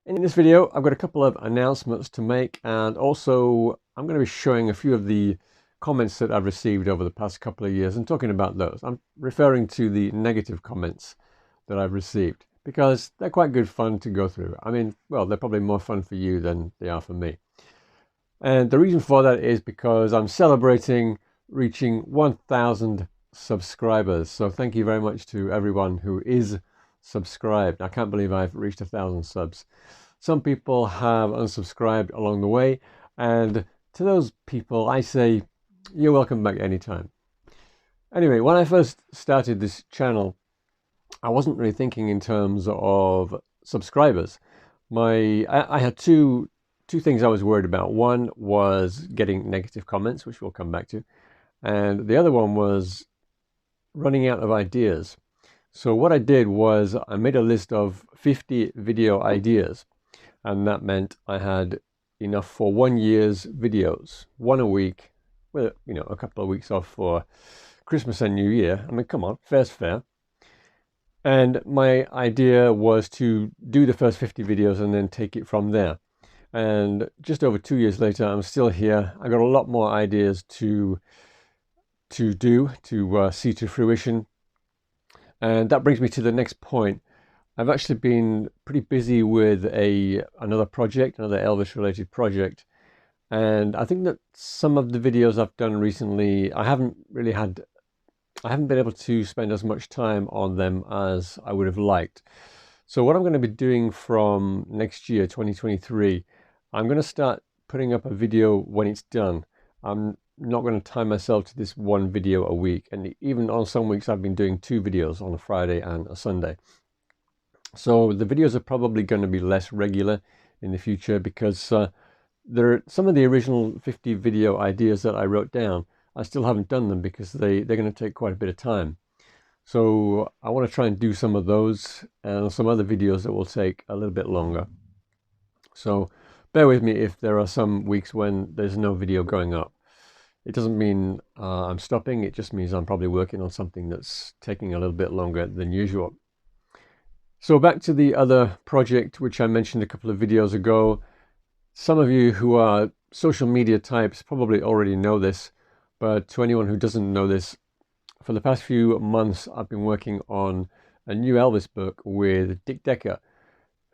In this video, I've got a couple of announcements to make, and also I'm going to be showing a few of the comments that I've received over the past couple of years and talking about those. I'm referring to the negative comments that I've received because they're quite good fun to go through. I mean, well, they're probably more fun for you than they are for me. And the reason for that is because I'm celebrating reaching 1,000 subscribers. So thank you very much to everyone who is subscribed. I can't believe I've reached 1,000 subs. Some people have unsubscribed along the way, and to those people I say you're welcome back anytime. Anyway, when I first started this channel, I wasn't really thinking in terms of subscribers. I had two things I was worried about. One was getting negative comments, which we'll come back to, and the other one was running out of ideas. So what I did was I made a list of 50 video ideas, and that meant I had enough for 1 year's videos, one a week, with a couple of weeks off for Christmas and New Year. I mean, come on, fair's fair. And my idea was to do the first 50 videos and then take it from there. And just over 2 years later, I'm still here. I got a lot more ideas to see to fruition. And that brings me to the next point. I've actually been pretty busy with another project, another Elvis related project. And I think that some of the videos I've done recently, I haven't been able to spend as much time on them as I would have liked. So what I'm going to be doing from next year, 2023, I'm going to start putting up a video when it's done. I'm not going to tie myself to this one video a week. And even on some weeks, I've been doing 2 videos on a Friday and a Sunday. So the videos are probably going to be less regular in the future because there are some of the original 50 video ideas that I wrote down. I still haven't done them because they're going to take quite a bit of time. So I want to try and do some of those and some other videos that will take a little bit longer. So bear with me if there are some weeks when there's no video going up. It doesn't mean I'm stopping, it just means I'm probably working on something that's taking a little bit longer than usual. So back to the other project, which I mentioned a couple of videos ago. Some of you who are social media types probably already know this, but to anyone who doesn't know this, for the past few months, I've been working on a new Elvis book with Dick Decker,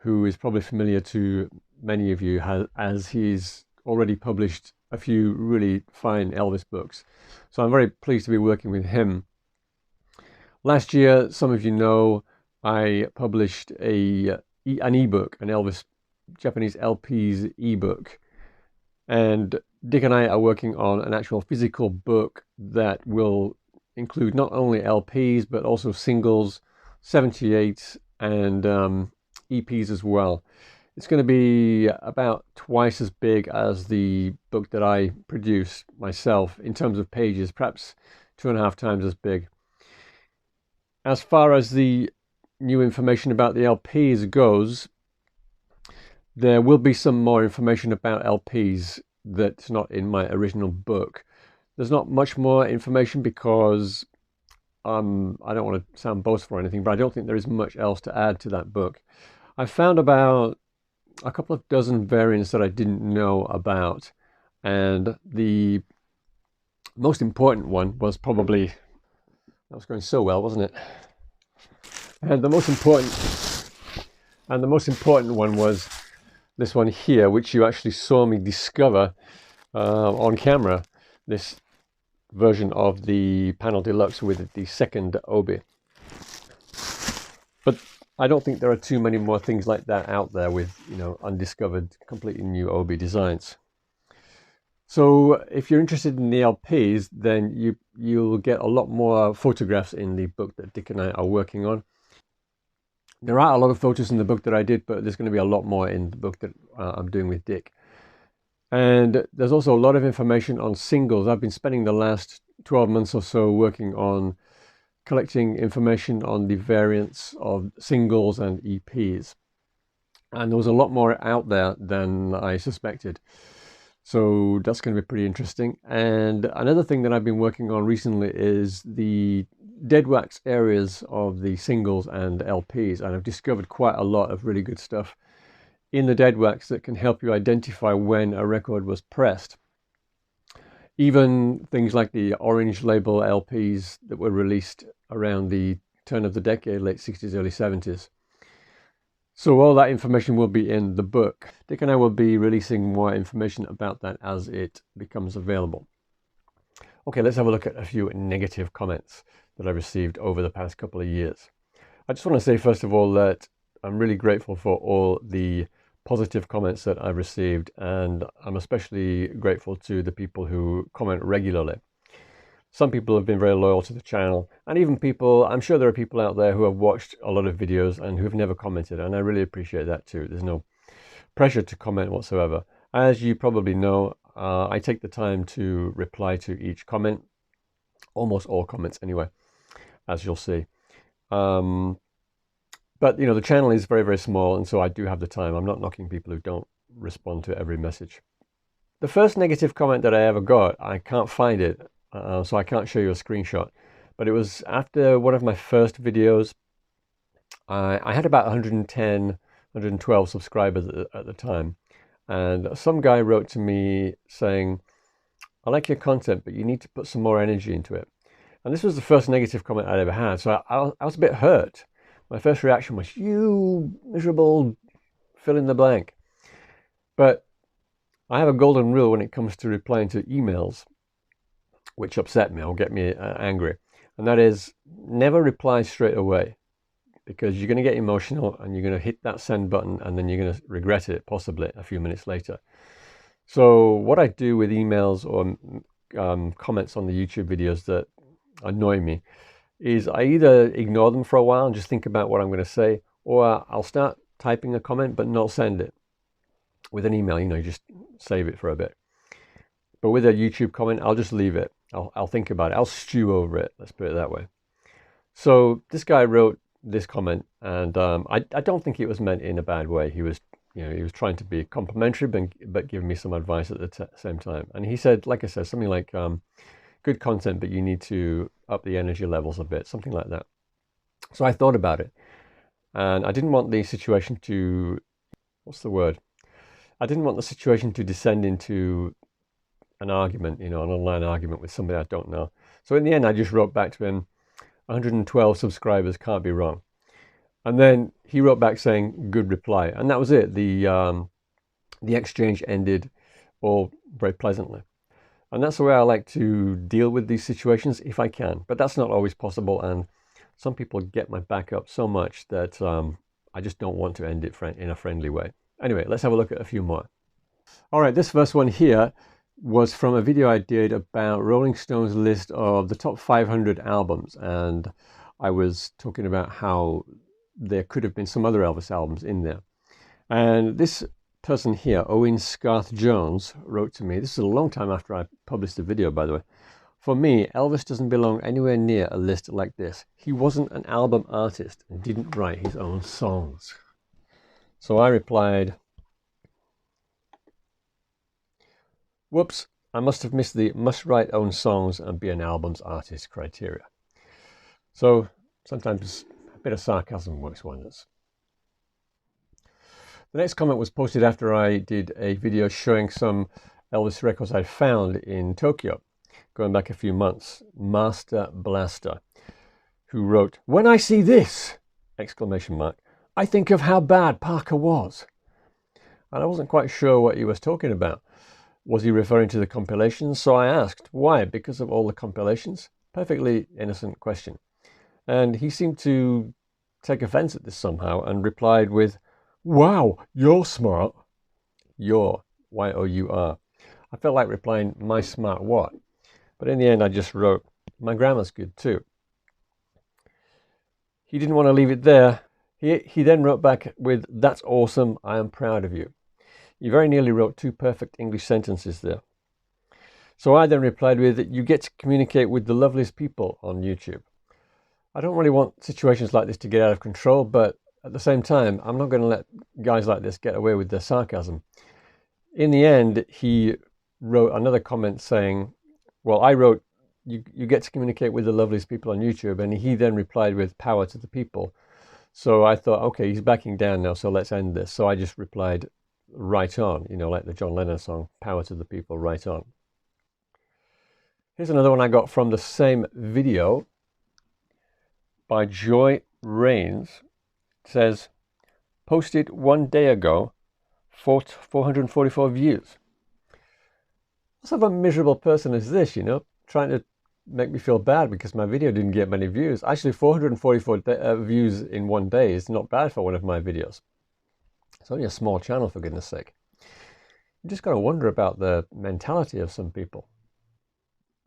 who is probably familiar to many of you as he's already published a few really fine Elvis books. So I'm very pleased to be working with him. Last year, some of you know, I published an ebook, an Elvis Japanese LPs ebook. And Dick and I are working on an actual physical book that will include not only LPs, but also singles, 78s, and EPs as well. It's going to be about twice as big as the book that I produced myself in terms of pages, perhaps 2.5 times as big. As far as the new information about the LPs goes, there will be some more information about LPs that's not in my original book. There's not much more information because I don't want to sound boastful or anything, but I don't think there is much else to add to that book. I found about a couple of dozen variants that I didn't know about, and the most important one was probably, that was going so well, wasn't it? And the most important one was this one here, which you actually saw me discover on camera, this version of the Panel Deluxe with the second obi. But I don't think there are too many more things like that out there with, undiscovered, completely new obi designs. So if you're interested in the LPs, then you'll get a lot more photographs in the book that Dick and I are working on. There are a lot of photos in the book that I did, but there's going to be a lot more in the book that I'm doing with Dick. And there's also a lot of information on singles. I've been spending the last 12 months or so working on collecting information on the variants of singles and EPs. And there was a lot more out there than I suspected. So that's going to be pretty interesting. And another thing that I've been working on recently is the dead wax areas of the singles and LPs. And I've discovered quite a lot of really good stuff in the dead wax that can help you identify when a record was pressed. Even things like the orange label LPs that were released around the turn of the decade, late 60s, early 70s. So all that information will be in the book. Dick and I will be releasing more information about that as it becomes available. Okay, let's have a look at a few negative comments that I received over the past couple of years. I just want to say, first of all, that I'm really grateful for all the positive comments that I've received, and I'm especially grateful to the people who comment regularly. Some people have been very loyal to the channel, and even people, I'm sure there are people out there who have watched a lot of videos and who've never commented, and I really appreciate that too. There's no pressure to comment whatsoever. As you probably know, I take the time to reply to each comment, almost all comments anyway, as you'll see. But you know, the channel is very, very small, and so I do have the time. I'm not knocking people who don't respond to every message. The first negative comment that I ever got, I can't find it, so I can't show you a screenshot, but it was after one of my first videos. I had about 110, 112 subscribers at the time, and some guy wrote to me saying, "I like your content, but you need to put some more energy into it." And this was the first negative comment I'd ever had, so I was a bit hurt. My first reaction was, "You miserable fill in the blank." But I have a golden rule when it comes to replying to emails, which upset me or get me angry. And that is, never reply straight away, because you're going to get emotional and you're going to hit that send button and then you're going to regret it possibly a few minutes later. So what I do with emails or comments on the YouTube videos that annoy me is I either ignore them for a while and just think about what I'm going to say, or I'll start typing a comment but not send it. With an email, you know, you just save it for a bit. But with a YouTube comment, I'll just leave it. I'll think about it. I'll stew over it. Let's put it that way. So this guy wrote this comment, and I don't think it was meant in a bad way. He was, you know, he was trying to be complimentary, but give me some advice at the same time. And he said, like I said, something like, "Good content, but you need to up the energy levels a bit," something like that. So I thought about it, and I didn't want the situation to, what's the word? I didn't want the situation to descend into an argument, you know, an online argument with somebody I don't know. So in the end, I just wrote back to him, 112 subscribers, can't be wrong. And then he wrote back saying, "Good reply." And that was it. The exchange ended all very pleasantly. And that's the way I like to deal with these situations if I can. But that's not always possible. And some people get my back up so much that I just don't want to end it in a friendly way. Anyway, let's have a look at a few more. All right, this first one here was from a video I did about Rolling Stone's list of the top 500 albums. And I was talking about how there could have been some other Elvis albums in there. And this person here, Owen Scarth Jones, wrote to me. This is a long time after I published the video, by the way. "For me, Elvis doesn't belong anywhere near a list like this. He wasn't an album artist and didn't write his own songs." So I replied, "Whoops, I must have missed the must write own songs and be an album's artist criteria." So sometimes a bit of sarcasm works wonders. The next comment was posted after I did a video showing some Elvis records I'd found in Tokyo, going back a few months. Master Blaster, who wrote, "When I see this!" exclamation mark, "I think of how bad Parker was." And I wasn't quite sure what he was talking about. Was he referring to the compilations? So I asked, why? Because of all the compilations? Perfectly innocent question. And he seemed to take offense at this somehow and replied with, "Wow, you're smart." Your, Y-O-U-R. I felt like replying, "My smart what?" But in the end, I just wrote, "My grammar's good too." He didn't want to leave it there. He then wrote back with, "That's awesome. I am proud of you." He very nearly wrote 2 perfect English sentences there. So I then replied with, "You get to communicate with the loveliest people on YouTube." I don't really want situations like this to get out of control, but at the same time, I'm not going to let guys like this get away with their sarcasm. In the end, he wrote another comment saying, well, I wrote, you get to communicate with the loveliest people on YouTube, and he then replied with, "Power to the people." So I thought, okay, he's backing down now, so let's end this. So I just replied, right on, you know, like the John Lennon song, power to the people, right on. Here's another one I got from the same video by Joy Rains. It says, posted 1 day ago, 444 views. What sort of a miserable person is this, you know, trying to make me feel bad because my video didn't get many views. Actually, 444 views in 1 day is not bad for one of my videos. It's only a small channel, for goodness sake. You just got to wonder about the mentality of some people.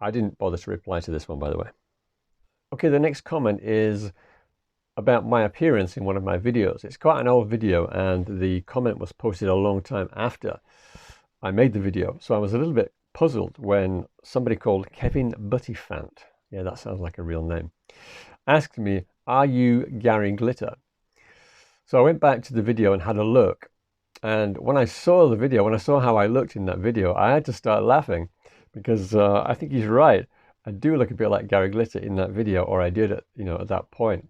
I didn't bother to reply to this one, by the way. Okay, the next comment is about my appearance in one of my videos. It's quite an old video, and the comment was posted a long time after I made the video. So I was a little bit puzzled when somebody called Kevin Buttyfant, yeah, that sounds like a real name, asked me, are you Gary Glitter? So I went back to the video and had a look. And when I saw the video, when I saw how I looked in that video, I had to start laughing because I think he's right. I do look a bit like Gary Glitter in that video, or I did at that point.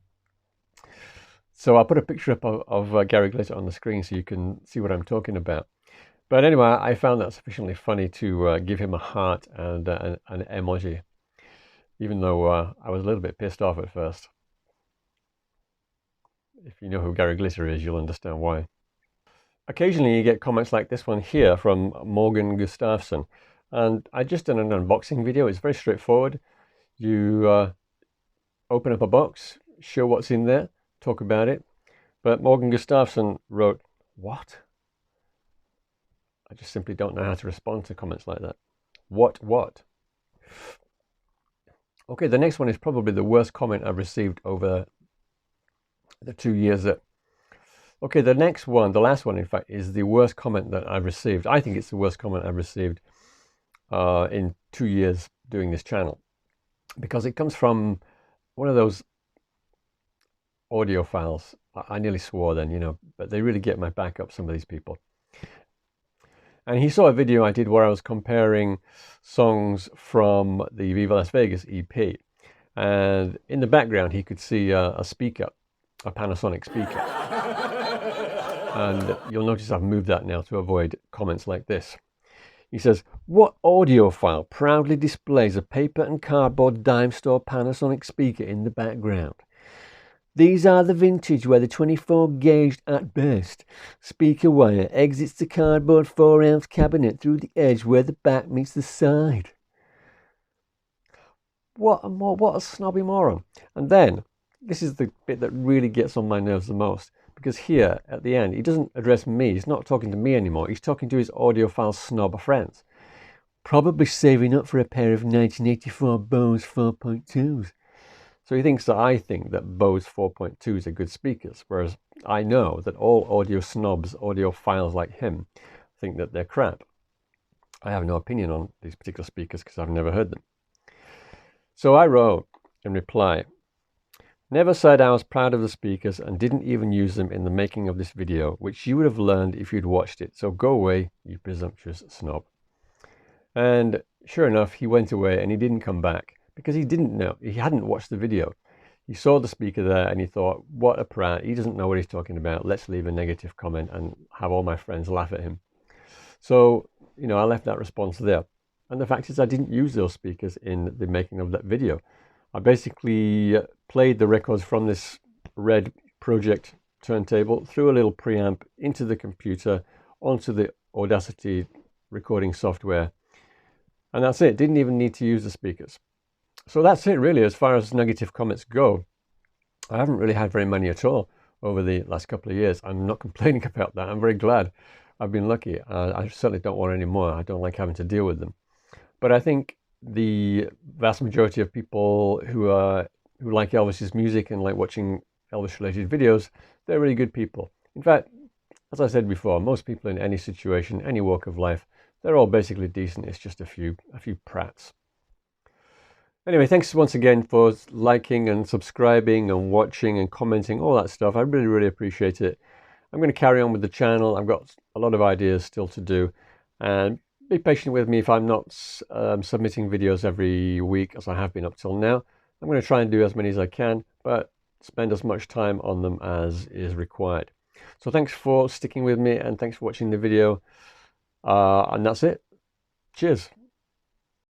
So I'll put a picture up of Gary Glitter on the screen so you can see what I'm talking about. But anyway, I found that sufficiently funny to give him a heart and an emoji, even though I was a little bit pissed off at first. If you know who Gary Glitter is, you'll understand why. Occasionally you get comments like this one here from Morgan Gustafsson. And I just done an unboxing video. It's very straightforward. You open up a box, show what's in there, talk about it. But Morgan Gustafsson wrote, what? I just simply don't know how to respond to comments like that. What? Okay, the next one is probably the worst comment I've received over the 2 years that... Okay, the next one, the last one, in fact, is the worst comment that I've received. I think it's the worst comment I've received in 2 years doing this channel, because it comes from one of those audio files. I nearly swore then, you know, but they really get my back up, some of these people. And he saw a video I did where I was comparing songs from the Viva Las Vegas EP. And in the background, he could see a speaker, a Panasonic speaker. And you'll notice I've moved that now to avoid comments like this. He says, what audiophile proudly displays a paper and cardboard dime store Panasonic speaker in the background? These are the vintage where the 24 gauged at best speaker wire exits the cardboard 4-ounce cabinet through the edge where the back meets the side. What a snobby moron. And then, this is the bit that really gets on my nerves the most, because here at the end, he doesn't address me. He's not talking to me anymore. He's talking to his audiophile snob friends. Probably saving up for a pair of 1984 Bose 4.2s. So he thinks that I think that Bose 4.2s are good speakers, whereas I know that all audio snobs, audiophiles like him, think that they're crap. I have no opinion on these particular speakers because I've never heard them. So I wrote in reply, never said I was proud of the speakers and didn't even use them in the making of this video, which you would have learned if you'd watched it. So go away, you presumptuous snob. And sure enough, he went away and he didn't come back. Because he didn't know, he hadn't watched the video. He saw the speaker there and he thought, what a prat, he doesn't know what he's talking about. Let's leave a negative comment and have all my friends laugh at him. So, you know, I left that response there. And the fact is I didn't use those speakers in the making of that video. I basically played the records from this red project turntable through a little preamp into the computer onto the Audacity recording software. And that's it, didn't even need to use the speakers. So that's it really as far as negative comments go. I haven't really had very many at all over the last couple of years. I'm not complaining about that. I'm very glad. I've been lucky. I certainly don't want any more. I don't like having to deal with them. But I think the vast majority of people who like Elvis's music and like watching Elvis related videos, they're really good people. In fact, as I said before, most people in any situation, any walk of life, they're all basically decent. It's just a few prats. Anyway, thanks once again for liking and subscribing and watching and commenting, all that stuff. I really, really appreciate it. I'm going to carry on with the channel. I've got a lot of ideas still to do. And be patient with me if I'm not submitting videos every week as I have been up till now. I'm going to try and do as many as I can, but spend as much time on them as is required. So thanks for sticking with me, and thanks for watching the video. And that's it. Cheers.